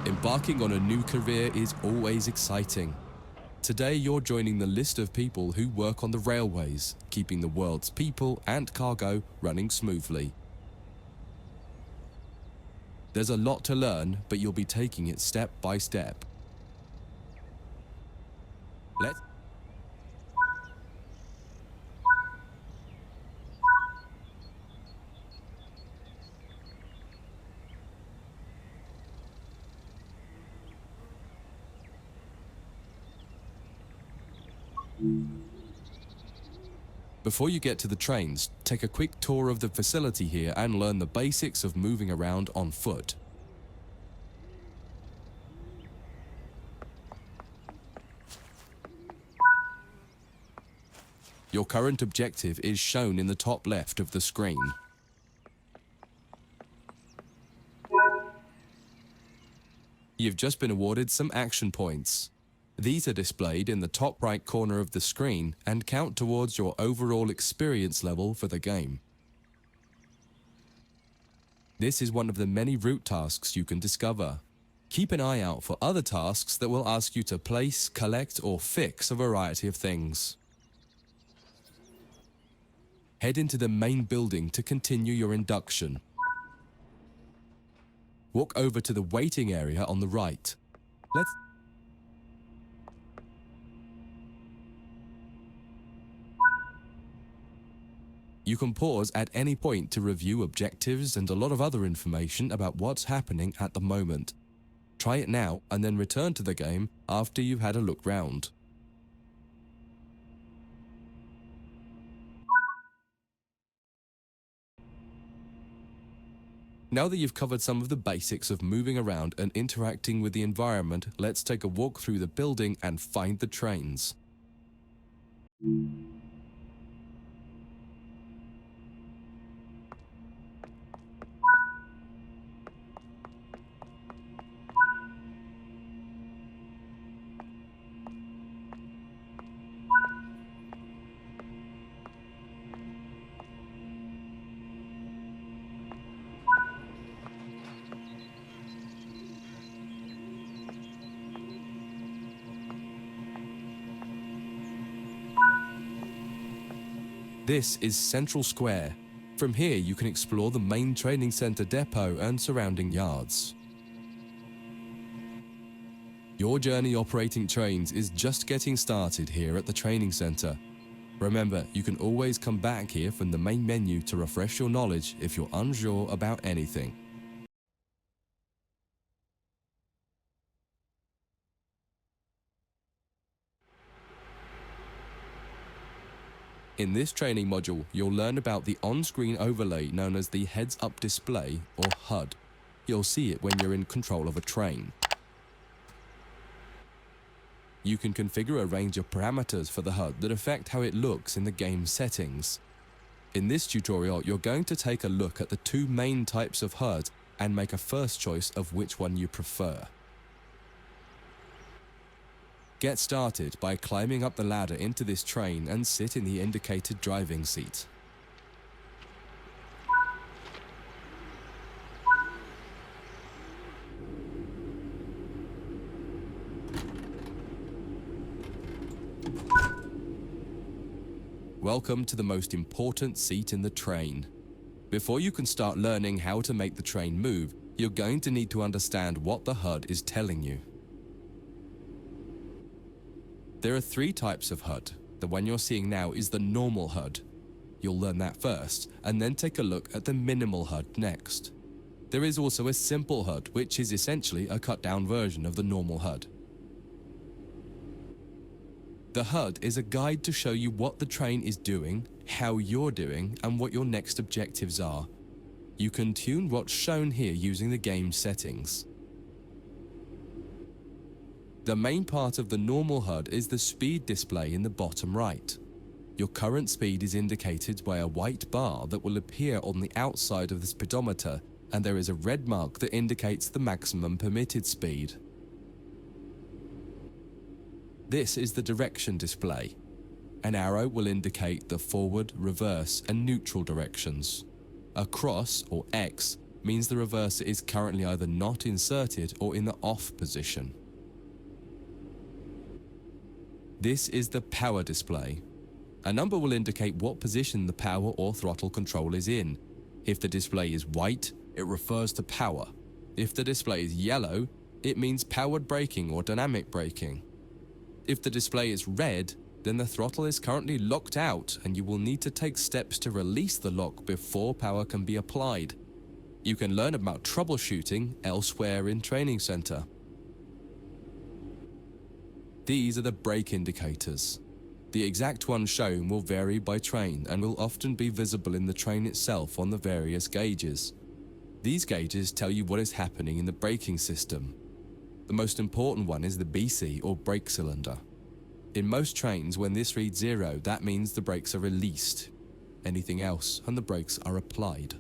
Embarking on a new career is always exciting. Today you're joining the list of people who work on the railways, keeping the world's people and cargo running smoothly. There's a lot to learn, but you'll be taking it step by step. Let's Before you get to the trains, take a quick tour of the facility here and learn the basics of moving around on foot. Your current objective is shown in the top left of the screen. You've just been awarded some action points. These are displayed in the top right corner of the screen and count towards your overall experience level for the game. This is one of the many route tasks you can discover. Keep an eye out for other tasks that will ask you to place, collect, or fix a variety of things. Head into the main building to continue your induction. Walk over to the waiting area on the right. You can pause at any point to review objectives and a lot of other information about what's happening at the moment. Try it now and then return to the game after you've had a look round. Now that you've covered some of the basics of moving around and interacting with the environment, let's take a walk through the building and find the trains. This is Central Square. From here you can explore the main training center depot and surrounding yards. Your journey operating trains is just getting started here at the training center. Remember, you can always come back here from the main menu to refresh your knowledge if you're unsure about anything. In this training module, you'll learn about the on-screen overlay known as the heads-up display, or HUD. You'll see it when you're in control of a train. You can configure a range of parameters for the HUD that affect how it looks in the game settings. In this tutorial, you're going to take a look at the two main types of HUD and make a first choice of which one you prefer. Get started by climbing up the ladder into this train and sit in the indicated driving seat. Welcome to the most important seat in the train. Before you can start learning how to make the train move, you're going to need to understand what the HUD is telling you. There are three types of HUD. The one you're seeing now is the normal HUD. You'll learn that first, and then take a look at the minimal HUD next. There is also a simple HUD, which is essentially a cut-down version of the normal HUD. The HUD is a guide to show you what the train is doing, how you're doing, and what your next objectives are. You can tune what's shown here using the game settings. The main part of the normal HUD is the speed display in the bottom right. Your current speed is indicated by a white bar that will appear on the outside of the speedometer, and there is a red mark that indicates the maximum permitted speed. This is the direction display. An arrow will indicate the forward, reverse, and neutral directions. A cross, or X, means the reverser is currently either not inserted or in the off position. This is the power display. A number will indicate what position the power or throttle control is in. If the display is white, it refers to power. If the display is yellow, it means powered braking or dynamic braking. If the display is red, then the throttle is currently locked out and you will need to take steps to release the lock before power can be applied. You can learn about troubleshooting elsewhere in Training Center. These are the brake indicators. The exact one shown will vary by train and will often be visible in the train itself on the various gauges. These gauges tell you what is happening in the braking system. The most important one is the BC or brake cylinder. In most trains, when this reads 0, that means the brakes are released. Anything else and the brakes are applied.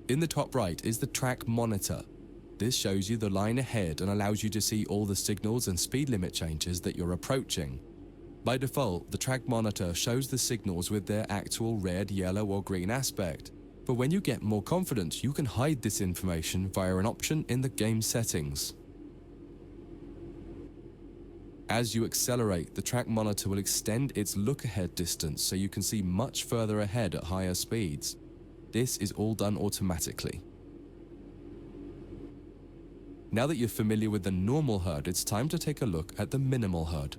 In the top right is the track monitor. This shows you the line ahead and allows you to see all the signals and speed limit changes that you're approaching. By default, the track monitor shows the signals with their actual red, yellow or green aspect. But when you get more confident, you can hide this information via an option in the game settings. As you accelerate, the track monitor will extend its look-ahead distance so you can see much further ahead at higher speeds. This is all done automatically. Now that you're familiar with the normal HUD, it's time to take a look at the minimal HUD.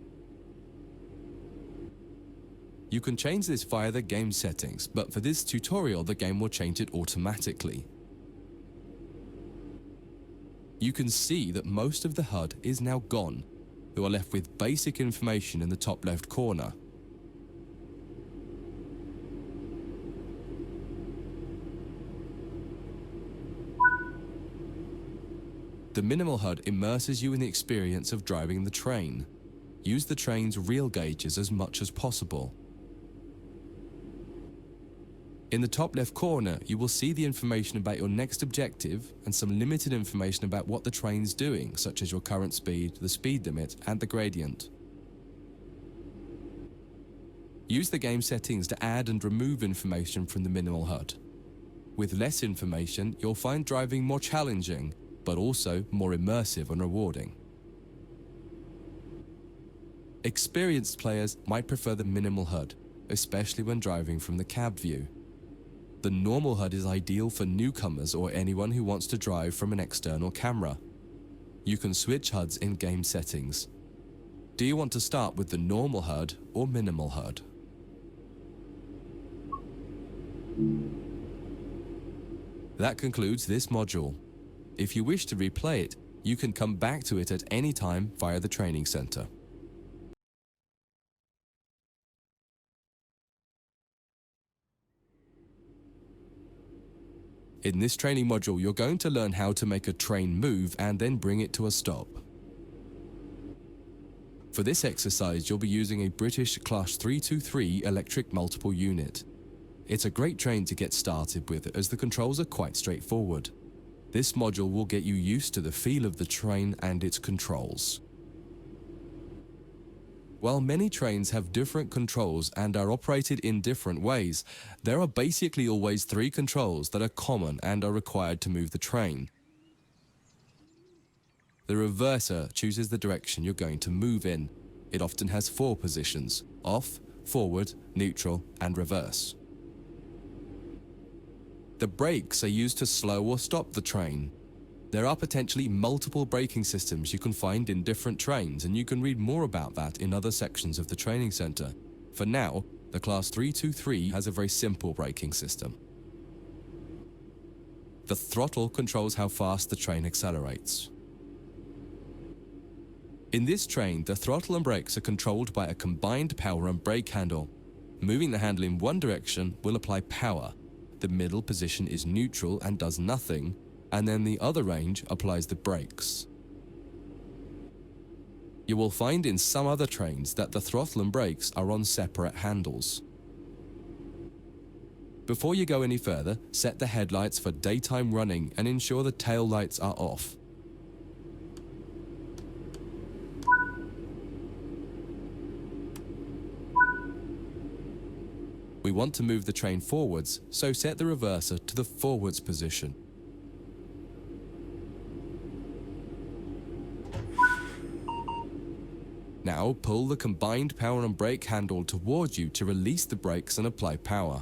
You can change this via the game settings, but for this tutorial, the game will change it automatically. You can see that most of the HUD is now gone. You are left with basic information in the top left corner. The minimal HUD immerses you in the experience of driving the train. Use the train's real gauges as much as possible. In the top left corner, you will see the information about your next objective and some limited information about what the train's doing, such as your current speed, the speed limit, and the gradient. Use the game settings to add and remove information from the minimal HUD. With less information, you'll find driving more challenging, but also more immersive and rewarding. Experienced players might prefer the minimal HUD, especially when driving from the cab view. The normal HUD is ideal for newcomers or anyone who wants to drive from an external camera. You can switch HUDs in game settings. Do you want to start with the normal HUD or minimal HUD? That concludes this module. If you wish to replay it, you can come back to it at any time via the Training Center. In this training module, you're going to learn how to make a train move and then bring it to a stop. For this exercise, you'll be using a British Class 323 electric multiple unit. It's a great train to get started with as the controls are quite straightforward. This module will get you used to the feel of the train and its controls. While many trains have different controls and are operated in different ways, there are basically always 3 controls that are common and are required to move the train. The reverser chooses the direction you're going to move in. It often has 4 positions: off, forward, neutral, and reverse. The brakes are used to slow or stop the train. There are potentially multiple braking systems you can find in different trains, and you can read more about that in other sections of the training center. For now, the Class 323 has a very simple braking system. The throttle controls how fast the train accelerates. In this train, the throttle and brakes are controlled by a combined power and brake handle. Moving the handle in one direction will apply power. The middle position is neutral and does nothing, and then the other range applies the brakes. You will find in some other trains that the throttle and brakes are on separate handles. Before you go any further, set the headlights for daytime running and ensure the tail lights are off. We want to move the train forwards, so set the reverser to the forwards position. Now pull the combined power and brake handle towards you to release the brakes and apply power.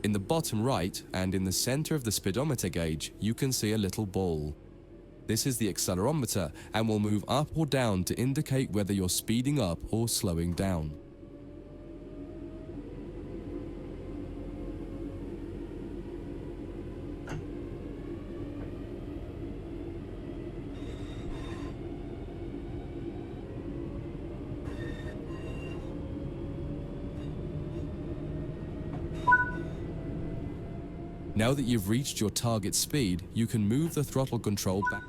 In the bottom right and in the center of the speedometer gauge, you can see a little ball. This is the accelerometer and will move up or down to indicate whether you're speeding up or slowing down. Now that you've reached your target speed, you can move the throttle control back.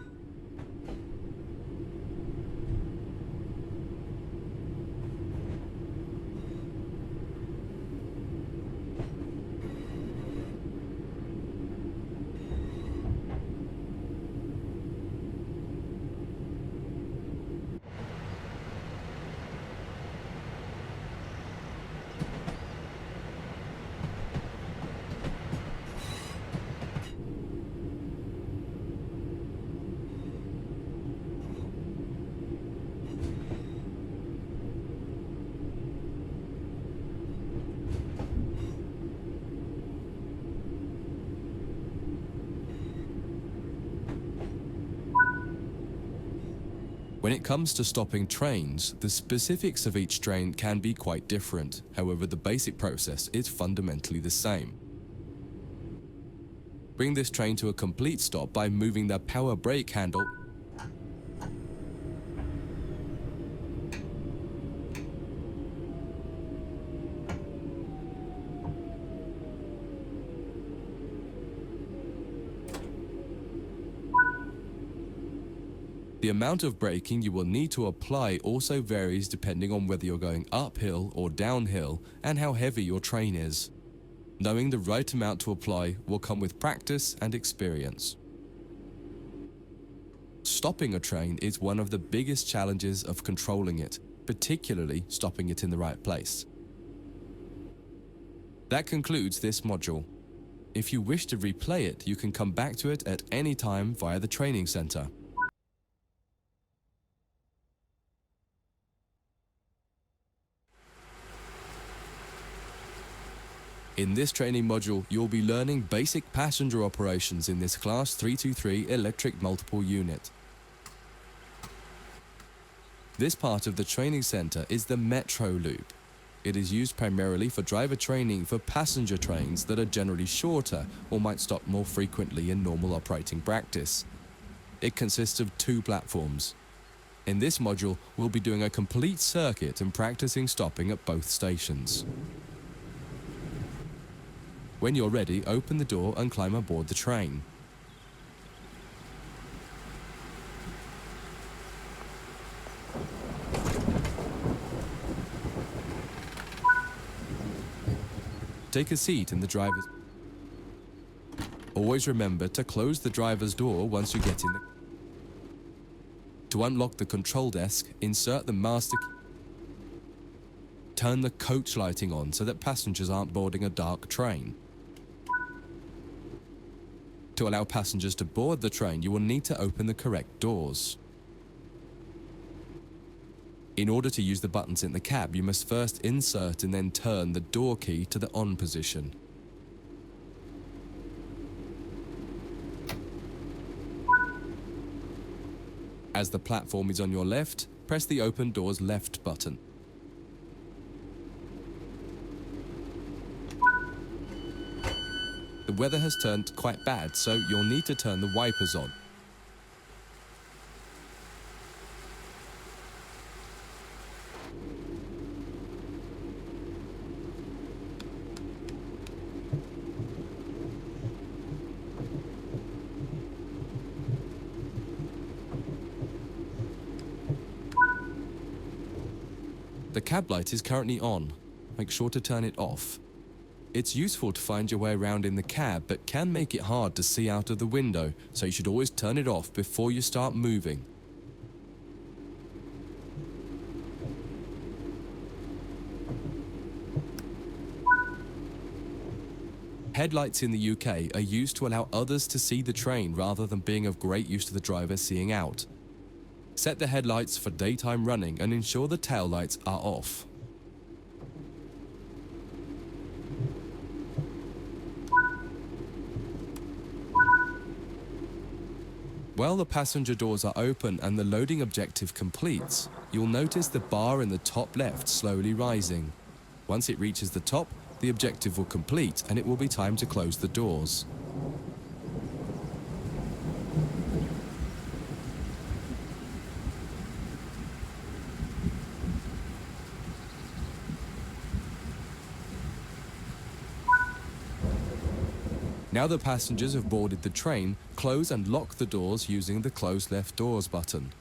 When it comes to stopping trains, the specifics of each train can be quite different. However, the basic process is fundamentally the same. Bring this train to a complete stop by moving the power brake handle . The amount of braking you will need to apply also varies depending on whether you're going uphill or downhill and how heavy your train is. Knowing the right amount to apply will come with practice and experience. Stopping a train is one of the biggest challenges of controlling it, particularly stopping it in the right place. That concludes this module. If you wish to replay it, you can come back to it at any time via the training center. In this training module, you'll be learning basic passenger operations in this Class 323 electric multiple unit. This part of the training center is the metro loop. It is used primarily for driver training for passenger trains that are generally shorter or might stop more frequently in normal operating practice. It consists of 2 platforms. In this module, we'll be doing a complete circuit and practicing stopping at both stations. When you're ready, open the door and climb aboard the train. Take a seat in the driver's. Always remember to close the driver's door once you get in the. To unlock the control desk, insert the master key. Turn the coach lighting on so that passengers aren't boarding a dark train. To allow passengers to board the train, you will need to open the correct doors. In order to use the buttons in the cab, you must first insert and then turn the door key to the on position. As the platform is on your left, press the open doors left button. The weather has turned quite bad, so you'll need to turn the wipers on. The cab light is currently on. Make sure to turn it off. It's useful to find your way around in the cab, but can make it hard to see out of the window, so you should always turn it off before you start moving. Headlights in the UK are used to allow others to see the train rather than being of great use to the driver seeing out. Set the headlights for daytime running and ensure the tail lights are off. While the passenger doors are open and the loading objective completes, you'll notice the bar in the top left slowly rising. Once it reaches the top, the objective will complete and it will be time to close the doors. Now the passengers have boarded the train, close and lock the doors using the Close Left Doors button.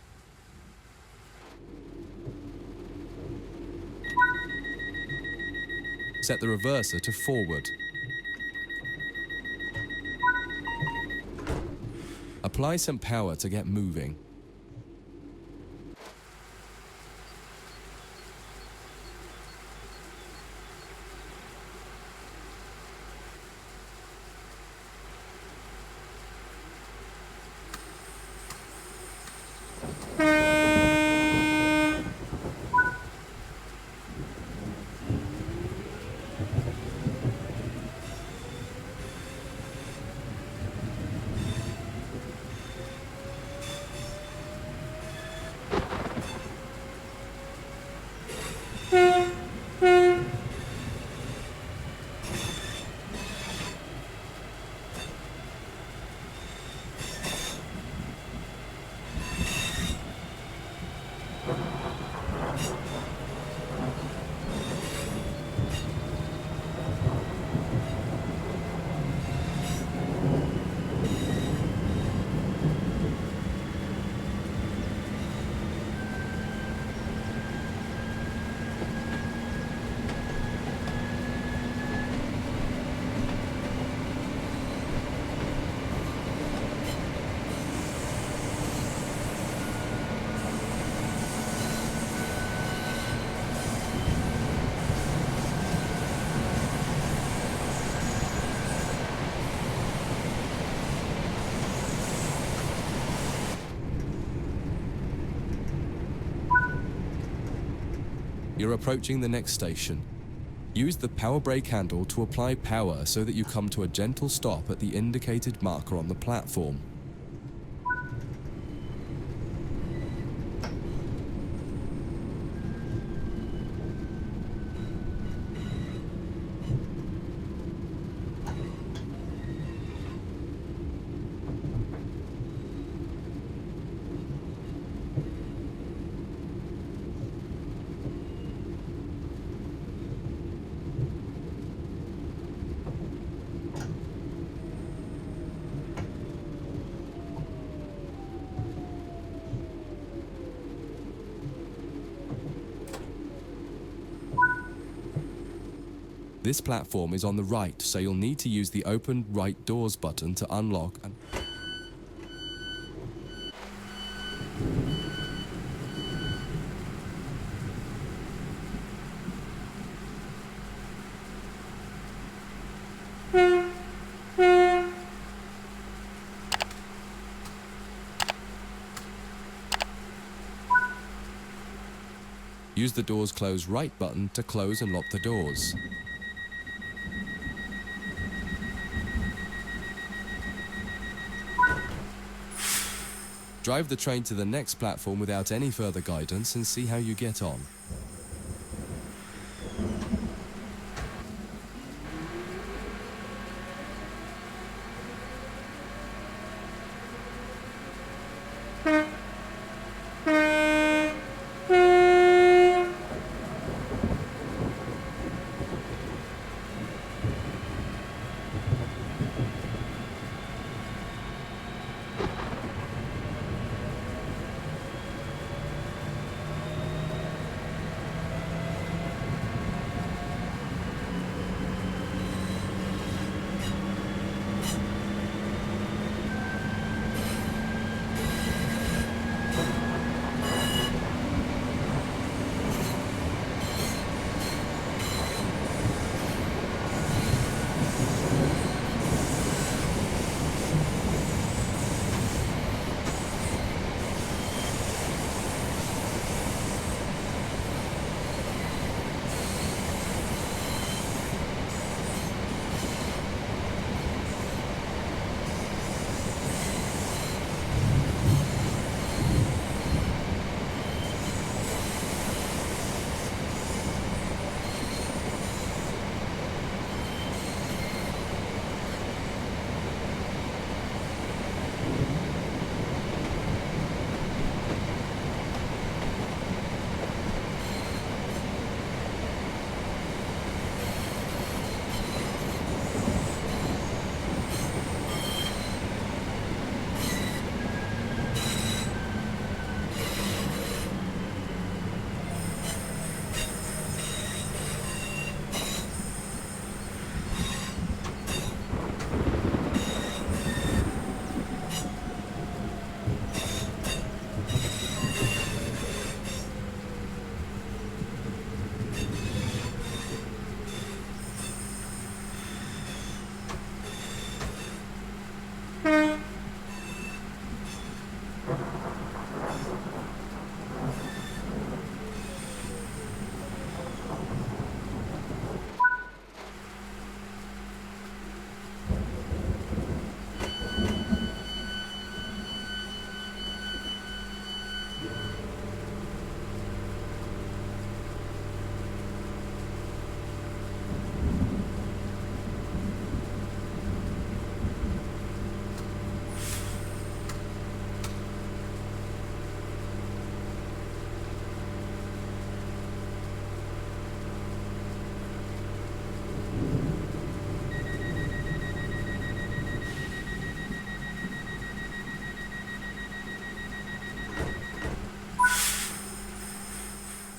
Set the reverser to forward. Apply some power to get moving. You're approaching the next station. Use the power brake handle to apply power so that you come to a gentle stop at the indicated marker on the platform. This platform is on the right, so you'll need to use the Open Right Doors button to unlock and use the Doors Close Right button to close and lock the doors. Drive the train to the next platform without any further guidance and see how you get on.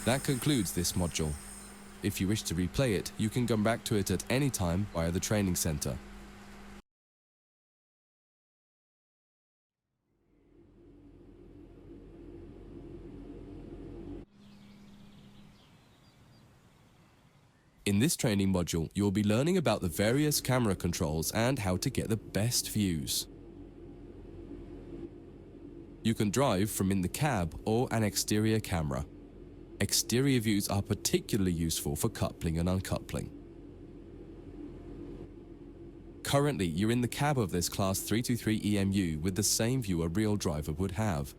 That concludes this module. If you wish to replay it, you can come back to it at any time via the training center. In this training module, you'll be learning about the various camera controls and how to get the best views. You can drive from in the cab or an exterior camera. Exterior views are particularly useful for coupling and uncoupling. Currently, you're in the cab of this Class 323 EMU with the same view a real driver would have.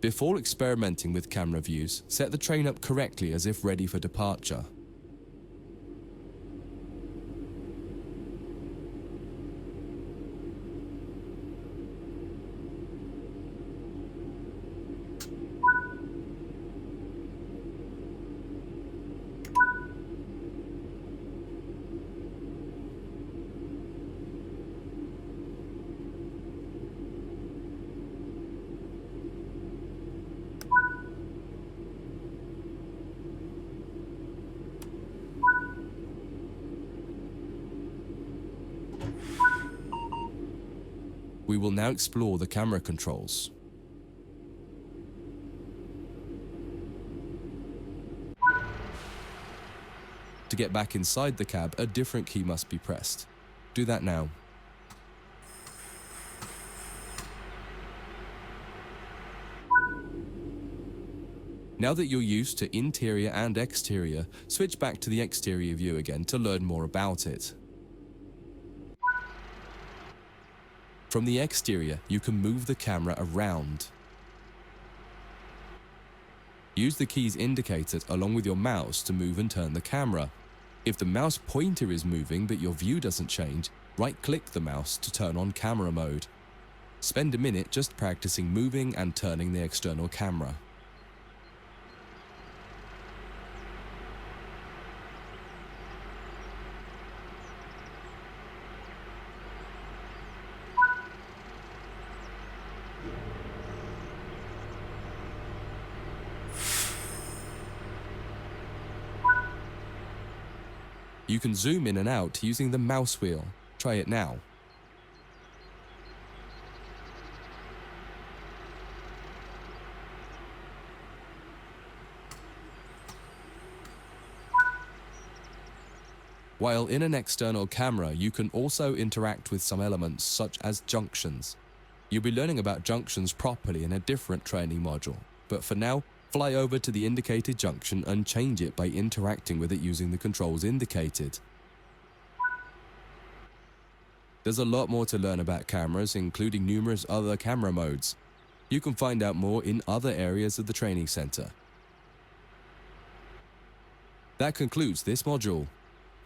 Before experimenting with camera views, set the train up correctly as if ready for departure. We will now explore the camera controls. To get back inside the cab, a different key must be pressed. Do that now. Now that you're used to interior and exterior, switch back to the exterior view again to learn more about it. From the exterior, you can move the camera around. Use the keys indicated along with your mouse to move and turn the camera. If the mouse pointer is moving but your view doesn't change, right-click the mouse to turn on camera mode. Spend a minute just practicing moving and turning the external camera. You can zoom in and out using the mouse wheel. Try it now. While in an external camera, you can also interact with some elements such as junctions. You'll be learning about junctions properly in a different training module, but for now, fly over to the indicated junction and change it by interacting with it using the controls indicated. There's a lot more to learn about cameras, including numerous other camera modes. You can find out more in other areas of the training center. That concludes this module.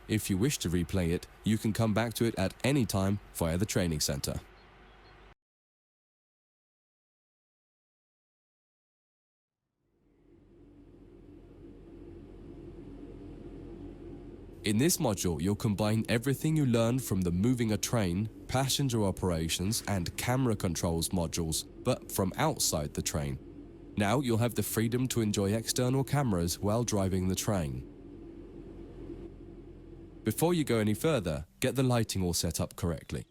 If you wish to replay it, you can come back to it at any time via the training center. In this module, you'll combine everything you learned from the moving a train, passenger operations, and camera controls modules, but from outside the train. Now you'll have the freedom to enjoy external cameras while driving the train. Before you go any further, get the lighting all set up correctly.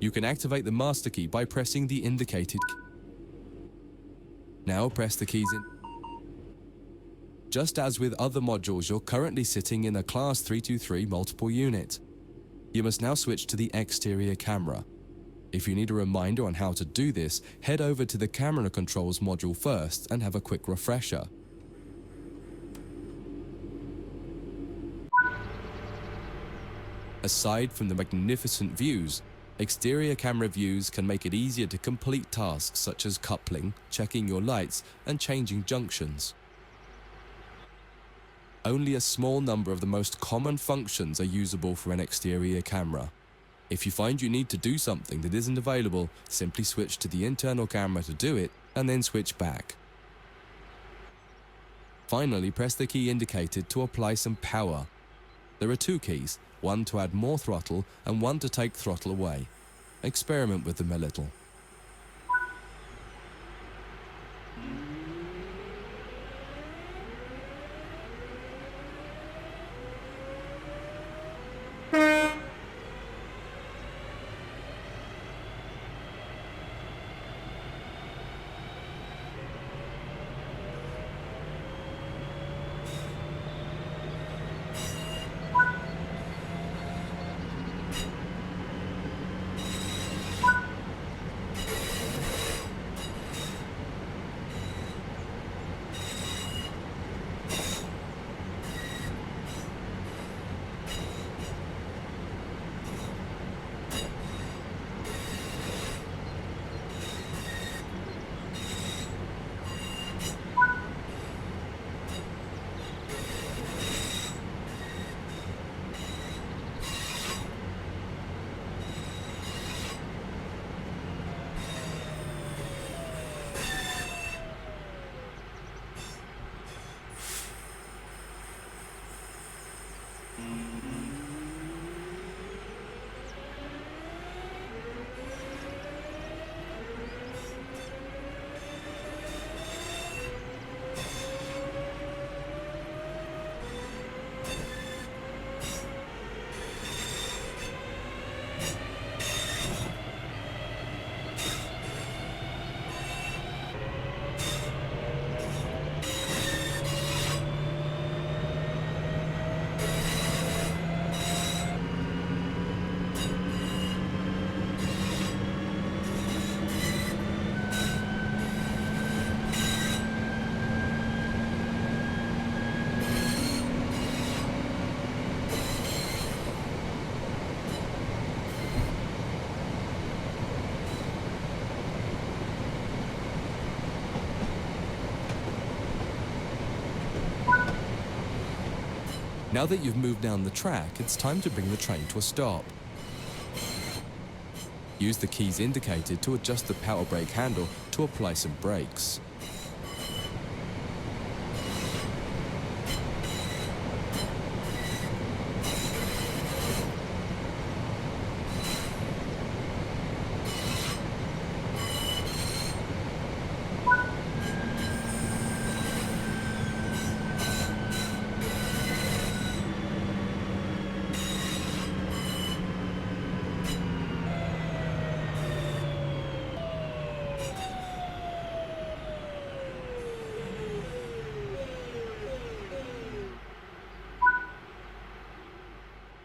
You can activate the master key by pressing the indicated key. Now press the keys in. Just as with other modules, you're currently sitting in a Class 323 multiple unit. You must now switch to the exterior camera. If you need a reminder on how to do this, head over to the camera controls module first and have a quick refresher. Aside from the magnificent views, exterior camera views can make it easier to complete tasks such as coupling, checking your lights, and changing junctions. Only a small number of the most common functions are usable for an exterior camera. If you find you need to do something that isn't available, simply switch to the internal camera to do it, and then switch back. Finally, press the key indicated to apply some power. There are two keys, one to add more throttle and one to take throttle away. Experiment with them a little. Now that you've moved down the track, it's time to bring the train to a stop. Use the keys indicated to adjust the power brake handle to apply some brakes.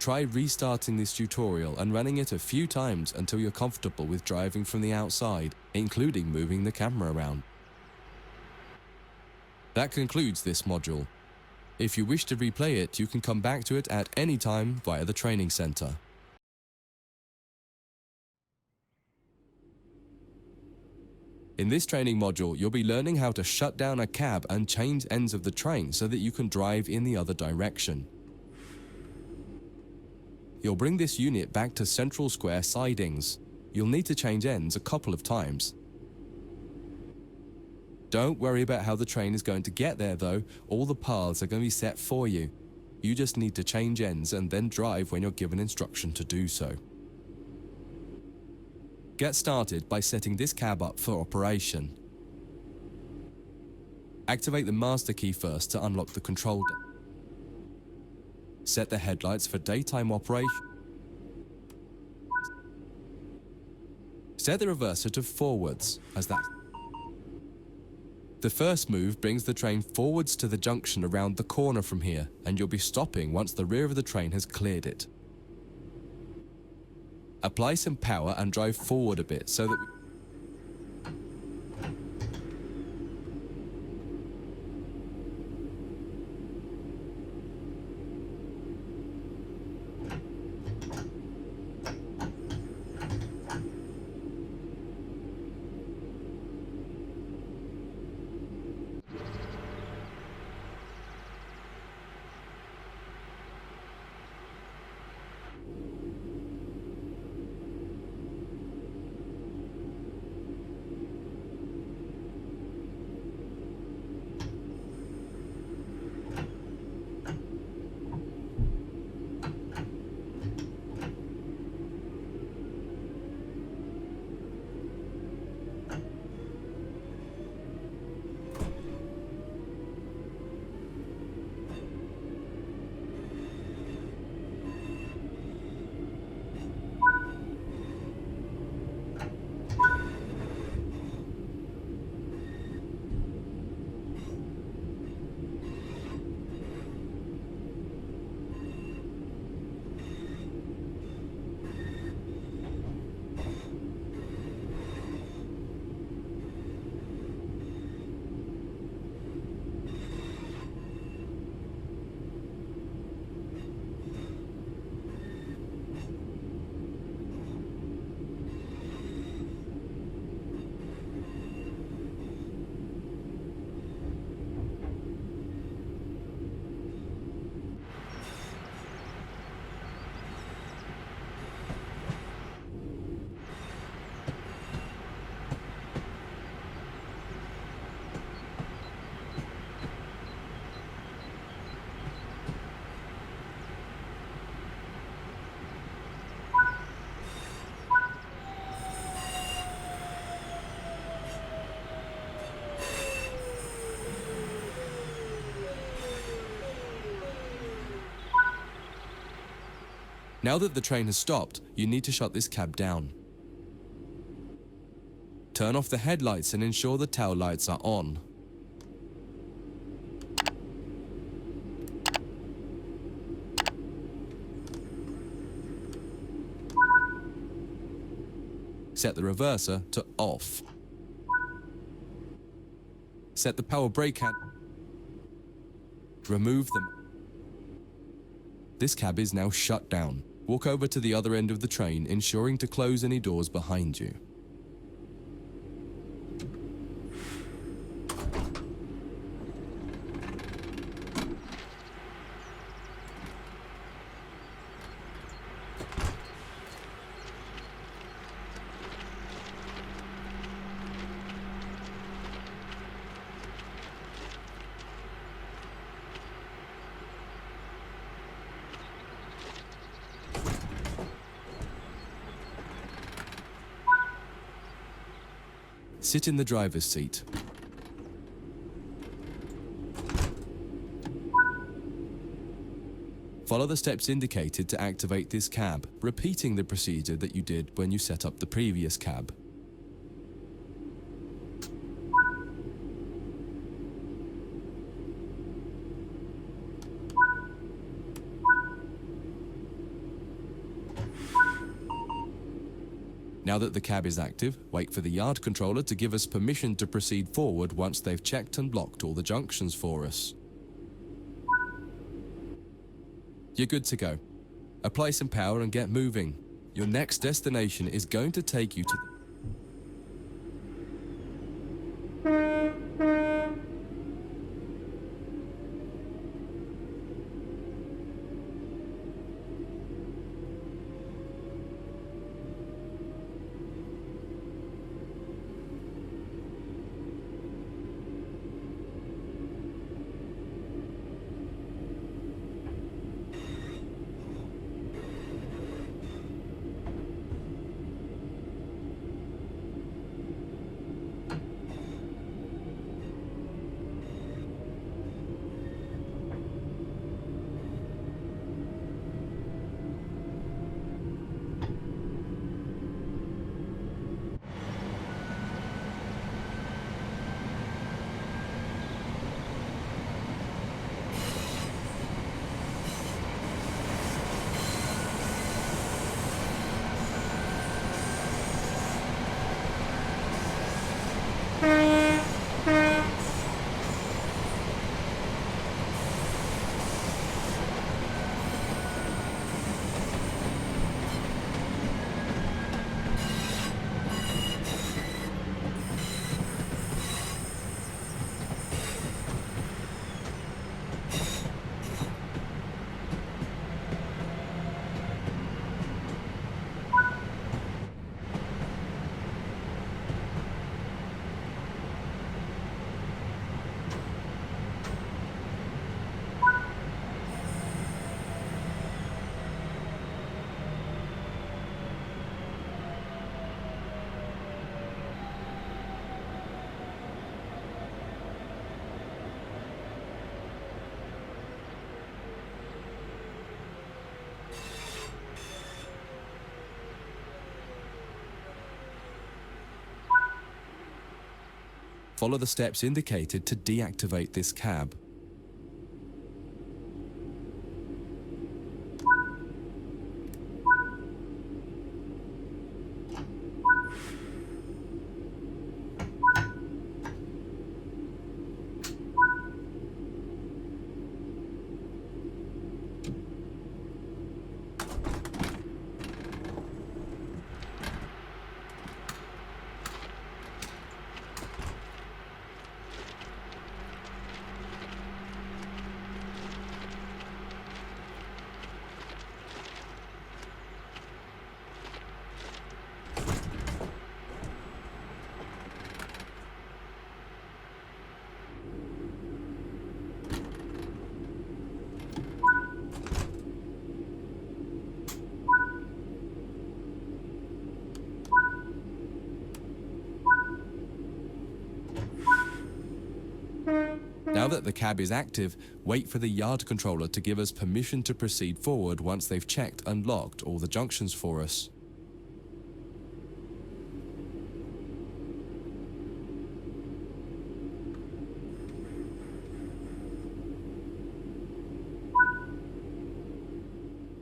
Try restarting this tutorial and running it a few times until you're comfortable with driving from the outside, including moving the camera around. That concludes this module. If you wish to replay it, you can come back to it at any time via the training center. In this training module, you'll be learning how to shut down a cab and change ends of the train so that you can drive in the other direction. You'll bring this unit back to central square sidings. You'll need to change ends a couple of times. Don't worry about how the train is going to get there though, all the paths are going to be set for you. You just need to change ends and then drive when you're given instruction to do so. Get started by setting this cab up for operation. Activate the master key first to unlock the control deck. Set the headlights for daytime operation. Set the reverser to forwards, as that. The first move brings the train forwards to the junction around the corner from here, and you'll be stopping once the rear of the train has cleared it. Apply some power and drive forward a bit so that Now that the train has stopped, you need to shut this cab down. Turn off the headlights and ensure the tail lights are on. Set the reverser to off. Set the power brake hand. Remove them. This cab is now shut down. Walk over to the other end of the train, ensuring to close any doors behind you. Sit in the driver's seat. Follow the steps indicated to activate this cab, repeating the procedure that you did when you set up the previous cab. Now that the cab is active, wait for the yard controller to give us permission to proceed forward once they've checked and blocked all the junctions for us. You're good to go. Apply some power and get moving. Your next destination is going to take you to follow the steps indicated to deactivate this cab. Now that the cab is active, wait for the yard controller to give us permission to proceed forward once they've checked and locked all the junctions for us.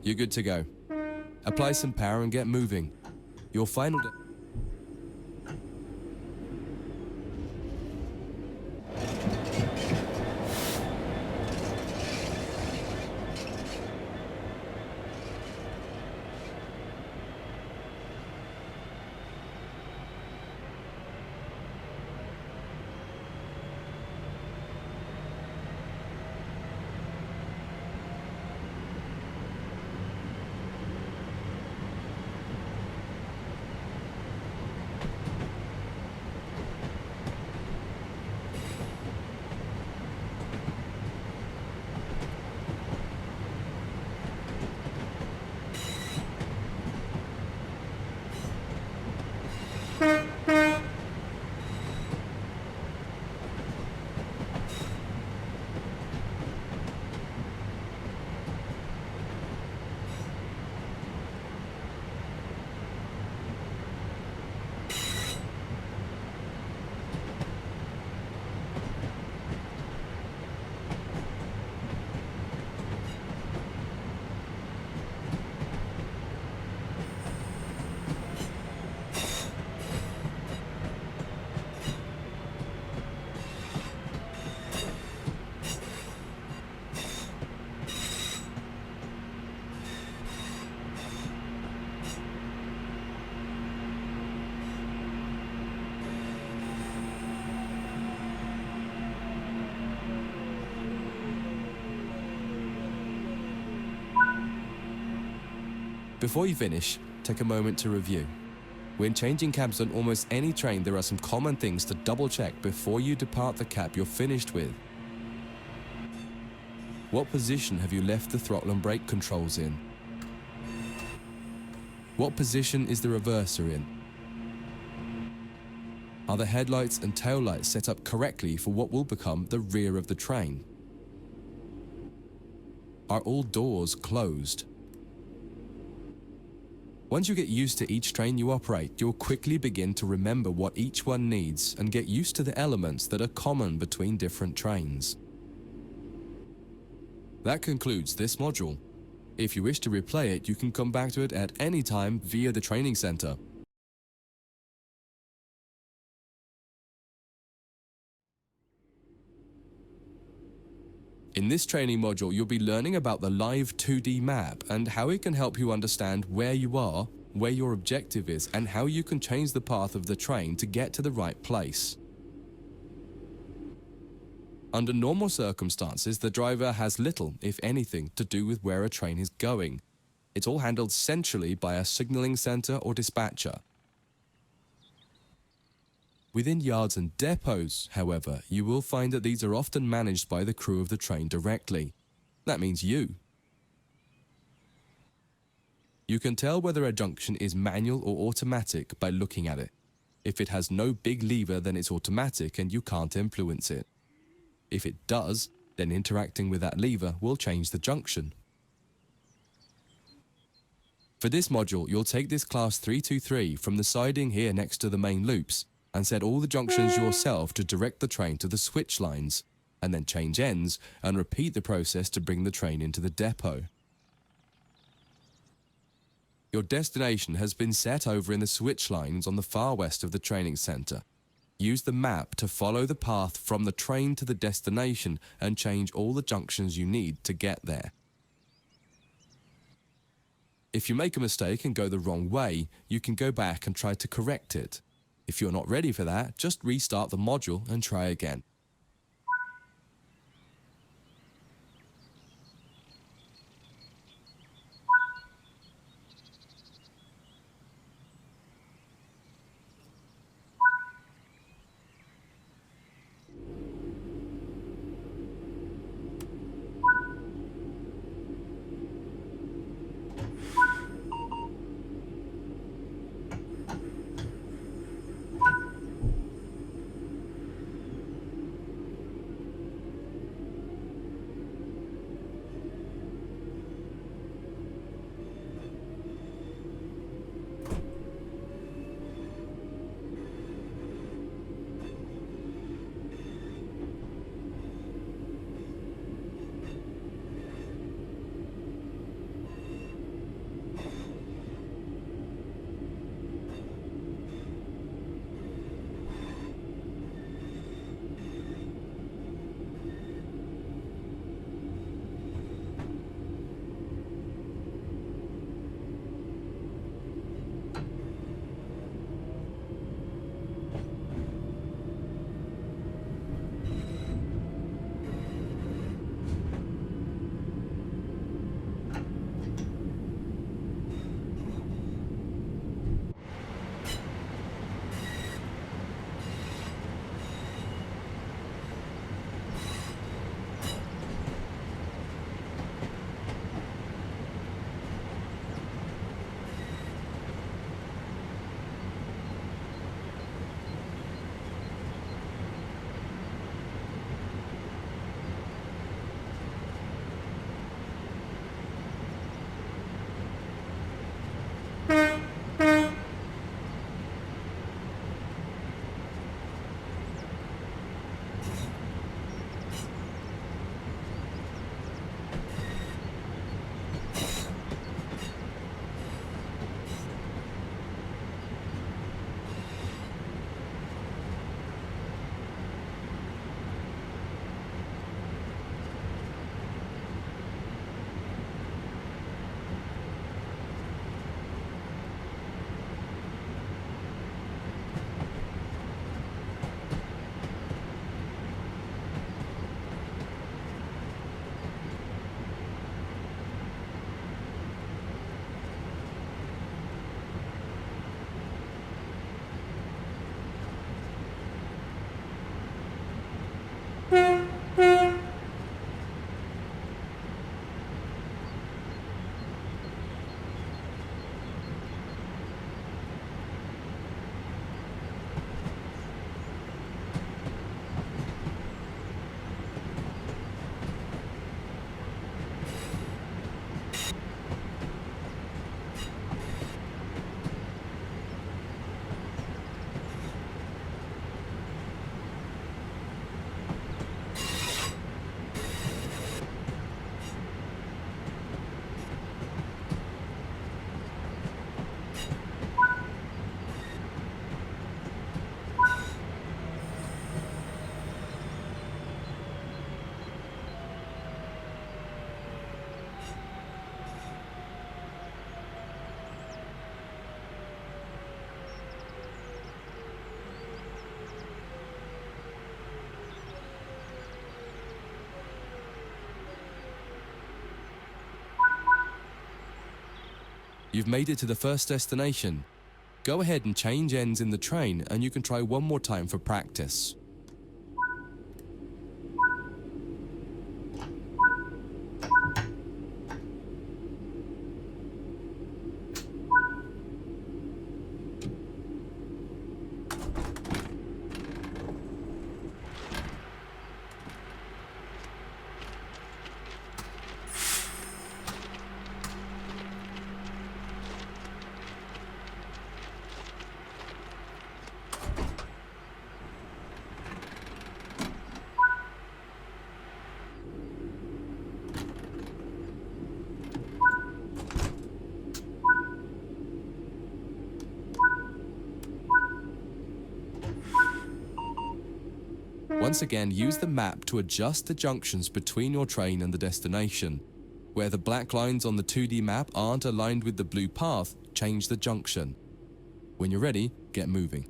You're good to go. Apply some power and get moving. Your final... Before you finish, take a moment to review. When changing cabs on almost any train, there are some common things to double check before you depart the cab you're finished with. What position have you left the throttle and brake controls in? What position is the reverser in? Are the headlights and taillights set up correctly for what will become the rear of the train? Are all doors closed? Once you get used to each train you operate, you'll quickly begin to remember what each one needs and get used to the elements that are common between different trains. That concludes this module. If you wish to replay it, you can come back to it at any time via the training center. In this training module, you'll be learning about the live 2D map and how it can help you understand where you are, where your objective is, and how you can change the path of the train to get to the right place. Under normal circumstances, the driver has little, if anything, to do with where a train is going. It's all handled centrally by a signaling center or dispatcher. Within yards and depots, however, you will find that these are often managed by the crew of the train directly. That means you. You can tell whether a junction is manual or automatic by looking at it. If it has no big lever, then it's automatic and you can't influence it. If it does, then interacting with that lever will change the junction. For this module, you'll take this class 323 from the siding here next to the main loops and set all the junctions yourself to direct the train to the switch lines, and then change ends and repeat the process to bring the train into the depot. Your destination has been set over in the switch lines on the far west of the training center. Use the map to follow the path from the train to the destination and change all the junctions you need to get there. If you make a mistake and go the wrong way, you can go back and try to correct it. If you're not ready for that, just restart the module and try again. You've made it to the first destination. Go ahead and change ends in the train and you can try one more time for practice. Once again, use the map to adjust the junctions between your train and the destination. Where the black lines on the 2D map aren't aligned with the blue path, change the junction. When you're ready, get moving.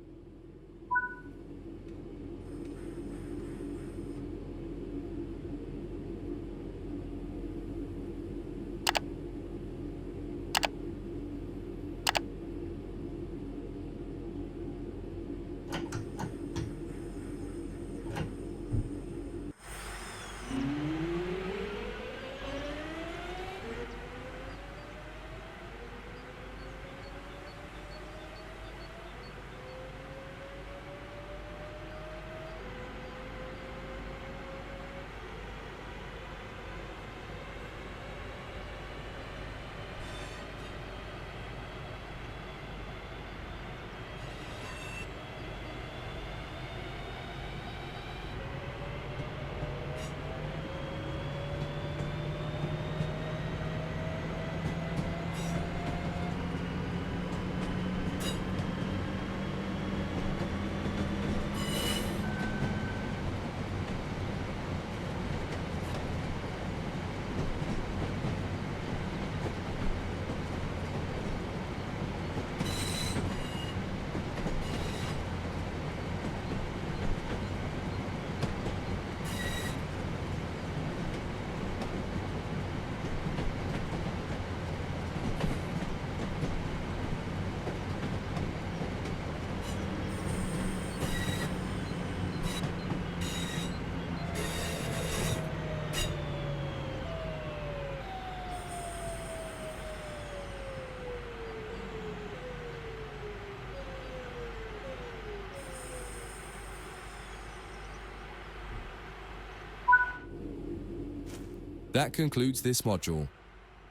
That concludes this module.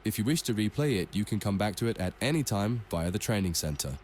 If you wish to replay it, you can come back to it at any time via the training center.